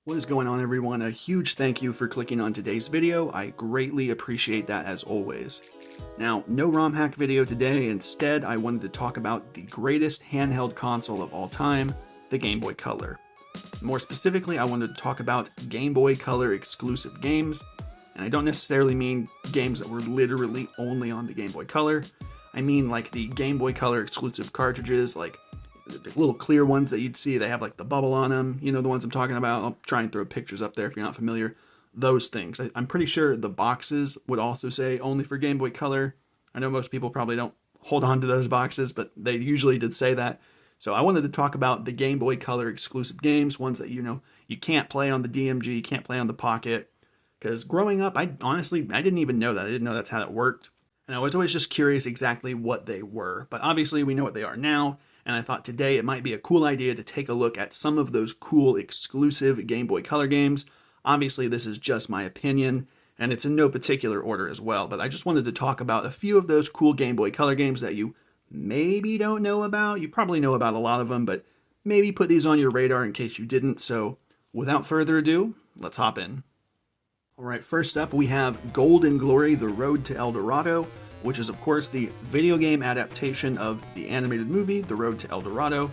What is going on, everyone? A huge thank you for clicking on today's video. I greatly appreciate that as always. Now, no ROM hack video today. Instead, I wanted to talk about the greatest handheld console of all time, the Game Boy Color. More specifically, I wanted to talk about Game Boy Color exclusive games, and I don't necessarily mean games that were literally only on the Game Boy Color. I mean like the Game Boy Color exclusive cartridges, like the little clear ones that you'd see. They have like the bubble on them, you know, the ones I'm talking about. I'll try and throw pictures up there if you're not familiar. Those things. I'm pretty sure the boxes would also say only for Game Boy Color. I know most people probably don't hold on to those boxes, but they usually did say that. So I wanted to talk about the Game Boy Color exclusive games, ones that, you know, you can't play on the DMG, you can't play on the Pocket. Because growing up, I didn't even know that. I didn't know that's how it worked. And I was always just curious exactly what they were. But obviously we know what they are now. And I thought today it might be a cool idea to take a look at some of those cool exclusive Game Boy Color games. Obviously, this is just my opinion, and it's in no particular order as well, but I just wanted to talk about a few of those cool Game Boy Color games that you maybe don't know about. You probably know about a lot of them, but maybe put these on your radar in case you didn't. So without further ado, let's hop in. All right, first up, we have Golden Glory: The Road to El Dorado, which is, of course, the video game adaptation of the animated movie, The Road to El Dorado.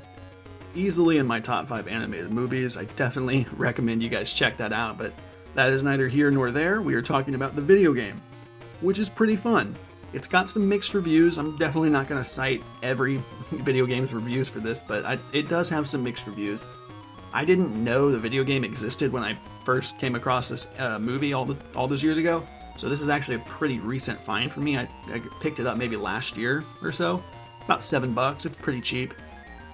Easily in my top 5 animated movies. I definitely recommend you guys check that out, but that is neither here nor there. We are talking about the video game, which is pretty fun. It's got some mixed reviews. I'm definitely not going to cite every video game's reviews for this, but it does have some mixed reviews. I didn't know the video game existed when I first came across this movie all those years ago. So this is actually a pretty recent find for me. I picked it up maybe last year or so. About $7. It's pretty cheap.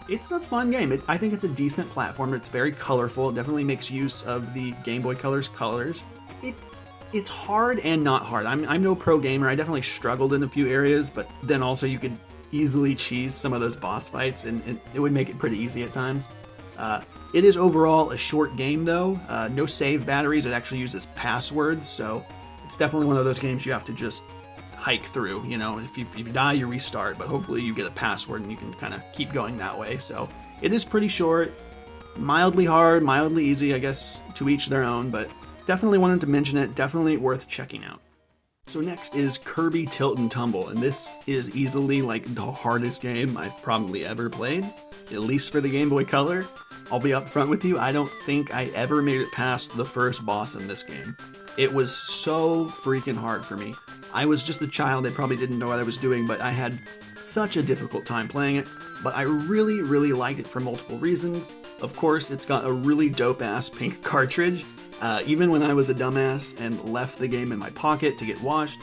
It's a fun game. I think it's a decent platformer. It's very colorful. It definitely makes use of the Game Boy Color's colors. It's hard and not hard. I'm no pro gamer. I definitely struggled in a few areas, but then also you could easily cheese some of those boss fights, and it would make it pretty easy at times. It is overall a short game though. No save batteries. It actually uses passwords, so it's definitely one of those games you have to just hike through. You know, if you die, you restart, but hopefully you get a password and you can kind of keep going that way. So it is pretty short, mildly hard, mildly easy, I guess, to each their own, but definitely wanted to mention it, definitely worth checking out. So next is Kirby Tilt and Tumble, and this is easily like the hardest game I've probably ever played, at least for the Game Boy Color. I'll be upfront with you, I don't think I ever made it past the first boss in this game. It was so freaking hard for me. I was just a child that probably didn't know what I was doing, but I had such a difficult time playing it. But I really, really liked it for multiple reasons. Of course, it's got a really dope-ass pink cartridge. Even when I was a dumbass and left the game in my pocket to get washed,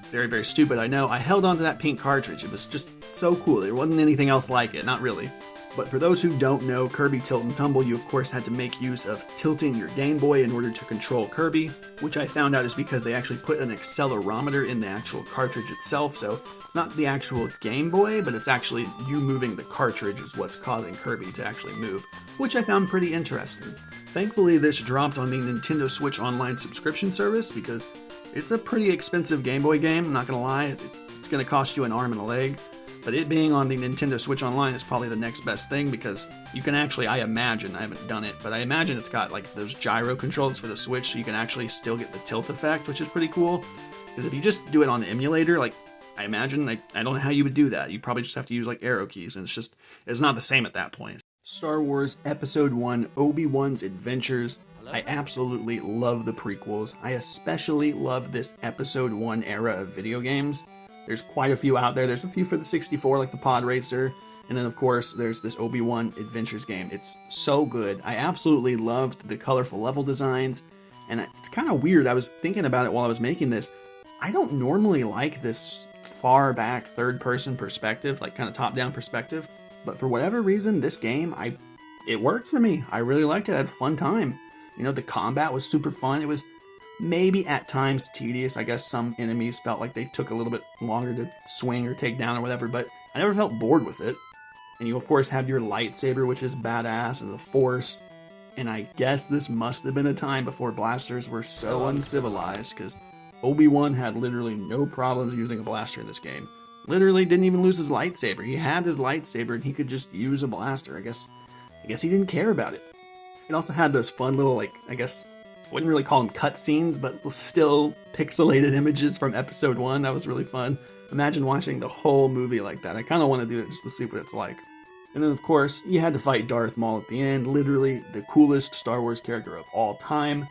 very, very stupid, I know, I held onto that pink cartridge. It was just so cool. There wasn't anything else like it, not really. But for those who don't know, Kirby Tilt and Tumble, you of course had to make use of tilting your Game Boy in order to control Kirby, which I found out is because they actually put an accelerometer in the actual cartridge itself, so it's not the actual Game Boy, but it's actually you moving the cartridge is what's causing Kirby to actually move, which I found pretty interesting. Thankfully, this dropped on the Nintendo Switch Online subscription service because it's a pretty expensive Game Boy game, I'm not gonna lie. It's gonna cost you an arm and a leg. But it being on the Nintendo Switch Online is probably the next best thing because you can actually, I imagine, I haven't done it, but I imagine it's got like those gyro controls for the Switch so you can actually still get the tilt effect, which is pretty cool. Because if you just do it on the emulator, like I imagine, like I don't know how you would do that. You probably just have to use like arrow keys, and it's not the same at that point. Star Wars Episode 1, Obi-Wan's Adventures. I absolutely love the prequels. I especially love this Episode 1 era of video games. There's quite a few out there. There's a few for the 64, like the Pod Racer. And then, of course, there's this Obi-Wan Adventures game. It's so good. I absolutely loved the colorful level designs. And it's kind of weird. I was thinking about it while I was making this. I don't normally like this far back third-person perspective, like kind of top-down perspective. But for whatever reason, this game, it worked for me. I really liked it. I had a fun time. You know, the combat was super fun. It was maybe at times tedious. I guess some enemies felt like they took a little bit longer to swing or take down or whatever, but I never felt bored with it. And you of course have your lightsaber, which is badass, and the Force. And I guess this must have been a time before blasters were so uncivilized, because Obi-Wan had literally no problems using a blaster in this game. Literally didn't even lose his lightsaber. He had his lightsaber and he could just use a blaster. I guess he didn't care about it. It also had those fun little, like, I guess, I wouldn't really call them cutscenes, but still pixelated images from episode 1. That was really fun. Imagine watching the whole movie like that. I kind of want to do it just to see what it's like. And then, of course, you had to fight Darth Maul at the end. Literally the coolest Star Wars character of all time.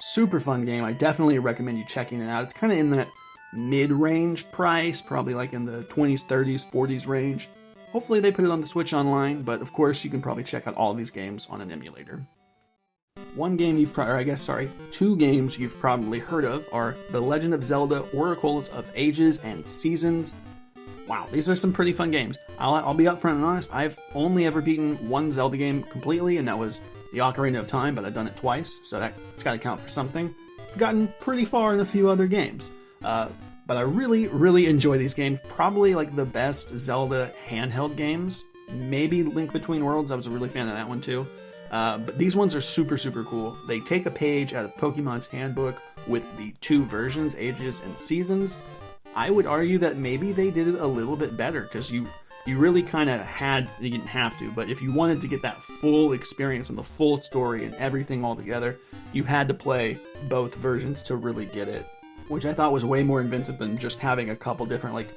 Super fun game. I definitely recommend you checking it out. It's kind of in that mid-range price, probably like in the 20s, 30s, 40s range. Hopefully they put it on the Switch Online, but of course you can probably check out all of these games on an emulator. One game you've two games you've probably heard of are The Legend of Zelda Oracles of Ages and Seasons. Wow, these are some pretty fun games. I'll be upfront and honest, I've only ever beaten one Zelda game completely, and that was the Ocarina of Time, but I've done it twice, so that's gotta count for something. I've gotten pretty far in a few other games. But I really, really enjoy these games. Probably like the best Zelda handheld games. Maybe Link Between Worlds, I was a really fan of that one too. But these ones are super, super cool. They take a page out of Pokemon's handbook with the two versions, Ages and Seasons. I would argue that maybe they did it a little bit better, because you really kind of you didn't have to, but if you wanted to get that full experience and the full story and everything all together, you had to play both versions to really get it. Which I thought was way more inventive than just having a couple different, like,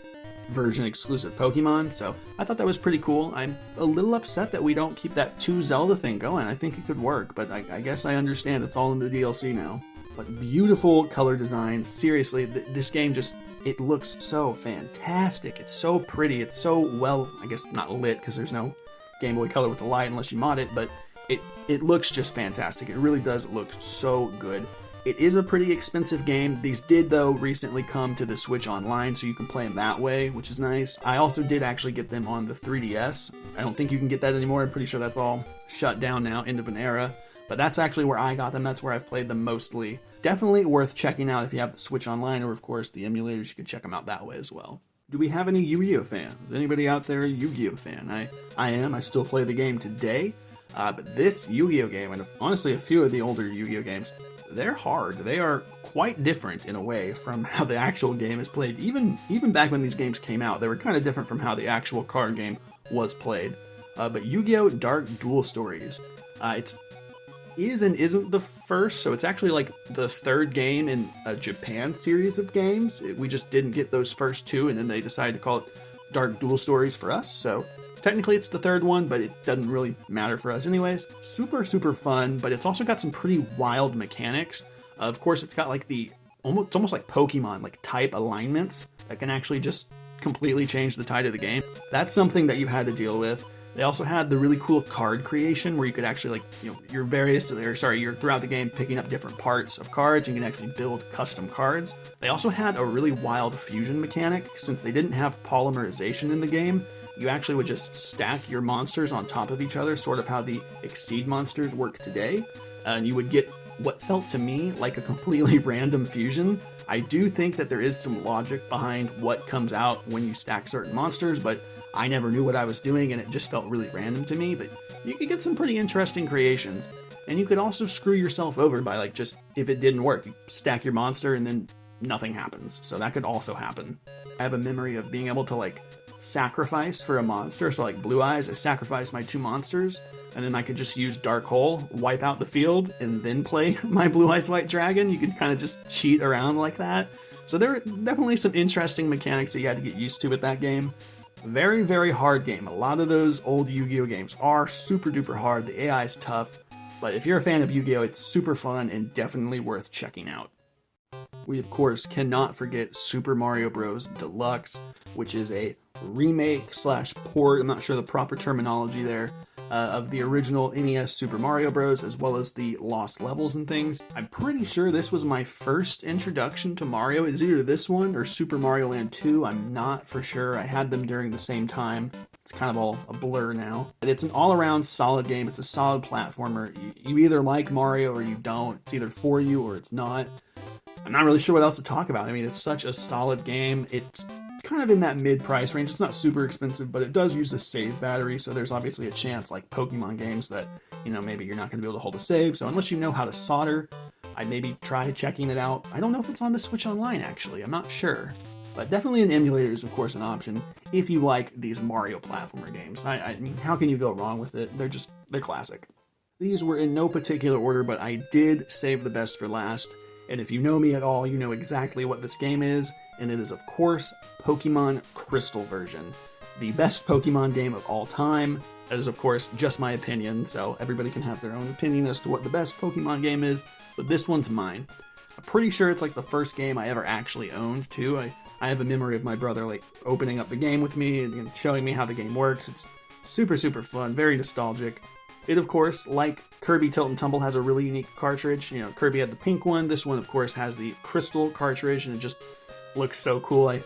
version exclusive Pokemon, so I thought that was pretty cool. I'm a little upset that we don't keep that 2 Zelda thing going. I think it could work, but I guess I understand it's all in the DLC now. But beautiful color design. Seriously, this game just, it looks so fantastic. It's so pretty. It's so well, I guess not lit, because there's no Game Boy Color with the light unless you mod it, but it looks just fantastic. It really does look so good. It is a pretty expensive game. These did, though, recently come to the Switch Online, so you can play them that way, which is nice. I also did actually get them on the 3DS. I don't think you can get that anymore. I'm pretty sure that's all shut down now, end of an era. But that's actually where I got them. That's where I've played them mostly. Definitely worth checking out if you have the Switch Online, or, of course, the emulators. You can check them out that way as well. Do we have any Yu-Gi-Oh fans? Is anybody out there a Yu-Gi-Oh fan? I am. I still play the game today. But this Yu-Gi-Oh game, and honestly a few of the older Yu-Gi-Oh games, they're hard. They are quite different in a way from how the actual game is played. Even back when these games came out, they were kind of different from how the actual card game was played. But Yu-Gi-Oh! Dark Duel Stories. It is and isn't the first, so it's actually like the third game in a Japan series of games. We just didn't get those first two, and then they decided to call it Dark Duel Stories for us, so technically it's the third one, but it doesn't really matter for us anyways. Super, super fun, but it's also got some pretty wild mechanics. Of course, it's got like it's almost like Pokemon, like type alignments that can actually just completely change the tide of the game. That's something that you had to deal with. They also had the really cool card creation where you could actually, like, you're throughout the game picking up different parts of cards, and you can actually build custom cards. They also had a really wild fusion mechanic. Since they didn't have polymerization in the game, you actually would just stack your monsters on top of each other, sort of how the Exceed monsters work today, and you would get what felt to me like a completely random fusion. I do think that there is some logic behind what comes out when you stack certain monsters, but I never knew what I was doing, and it just felt really random to me. But you could get some pretty interesting creations, and you could also screw yourself over by, like, just, if it didn't work, you stack your monster and then nothing happens. So that could also happen. I have a memory of being able to, like, sacrifice for a monster. So like Blue Eyes, I sacrificed my 2 monsters, and then I could just use Dark Hole, wipe out the field, and then play my Blue Eyes White Dragon. You could kind of just cheat around like that. So there are definitely some interesting mechanics that you had to get used to with that game. Very, very hard game. A lot of those old Yu-Gi-Oh games are super duper hard. The AI is tough, but if you're a fan of Yu-Gi-Oh, it's super fun and definitely worth checking out. We, of course, cannot forget Super Mario Bros. Deluxe, which is a remake / port, I'm not sure the proper terminology there, of the original NES Super Mario Bros., as well as the lost levels and things. I'm pretty sure this was my first introduction to Mario. It's either this one or Super Mario Land 2. I'm not for sure. I had them during the same time. It's kind of all a blur now. But it's an all-around solid game. It's a solid platformer. You either like Mario or you don't. It's either for you or it's not. I'm not really sure what else to talk about. I mean, it's such a solid game. It's kind of in that mid-price range. It's not super expensive, but it does use a save battery, so there's obviously a chance, like Pokemon games, that, maybe you're not going to be able to hold a save. So unless you know how to solder, I'd maybe try checking it out. I don't know if it's on the Switch Online, actually. I'm not sure. But definitely an emulator is, of course, an option if you like these Mario platformer games. I mean, how can you go wrong with it? They're classic. These were in no particular order, but I did save the best for last. And if you know me at all, you know exactly what this game is, and it is, of course, Pokemon Crystal version. The best Pokemon game of all time. That is, of course, just my opinion, so everybody can have their own opinion as to what the best Pokemon game is, but this one's mine. I'm pretty sure it's like the first game I ever actually owned, too. I have a memory of my brother like opening up the game with me and showing me how the game works. It's super, super fun, very nostalgic. It, of course, like Kirby Tilt and Tumble, has a really unique cartridge. You know, Kirby had the pink one. This one, of course, has the crystal cartridge, and it just looks so cool. I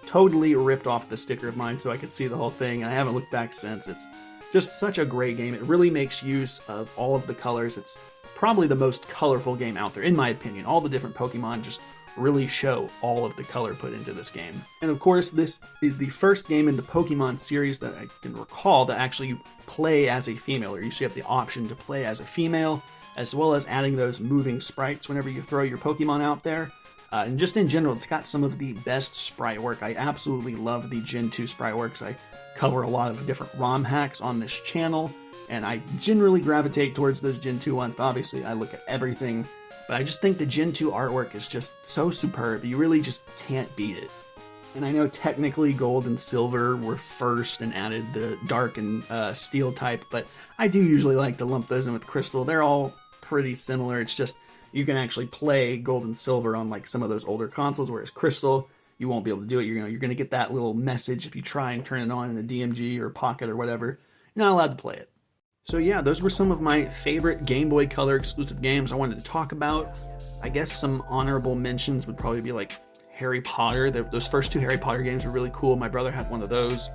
totally ripped off the sticker of mine so I could see the whole thing, and I haven't looked back since. It's just such a great game. It really makes use of all of the colors. It's probably the most colorful game out there, in my opinion. All the different Pokemon just really show all of the color put into this game. And of course, this is the first game in the Pokemon series that I can recall that actually play as a female, or you usually have the option to play as a female, as well as adding those moving sprites whenever you throw your Pokemon out there. And just in general, it's got some of the best sprite work. I absolutely love the Gen 2 sprite works. I cover a lot of different ROM hacks on this channel, and I generally gravitate towards those Gen 2 ones, but obviously I look at everything. But I just think the Gen 2 artwork is just so superb, you really just can't beat it. And I know technically Gold and Silver were first and added the Dark and Steel type, but I do usually like to lump those in with Crystal. They're all pretty similar. It's just you can actually play Gold and Silver on like some of those older consoles, whereas Crystal, you won't be able to do it. You're going to get that little message if you try and turn it on in the DMG or Pocket or whatever. You're not allowed to play it. So yeah, those were some of my favorite Game Boy Color exclusive games I wanted to talk about. I guess some honorable mentions would probably be like Harry Potter. Those first two Harry Potter games were really cool. My brother had one of those.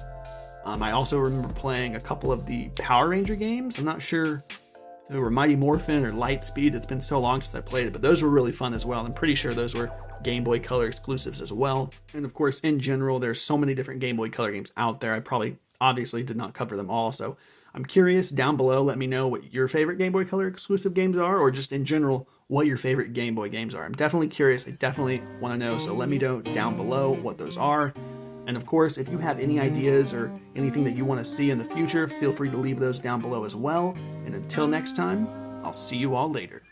I also remember playing a couple of the Power Ranger games. I'm not sure if they were Mighty Morphin or Lightspeed. It's been so long since I played it, but those were really fun as well. I'm pretty sure those were Game Boy Color exclusives as well. And of course, in general, there's so many different Game Boy Color games out there. I probably obviously did not cover them all, so I'm curious, down below, let me know what your favorite Game Boy Color exclusive games are, or just in general, what your favorite Game Boy games are. I'm definitely curious, I definitely want to know, so let me know down below what those are. And of course, if you have any ideas or anything that you want to see in the future, feel free to leave those down below as well. And until next time, I'll see you all later.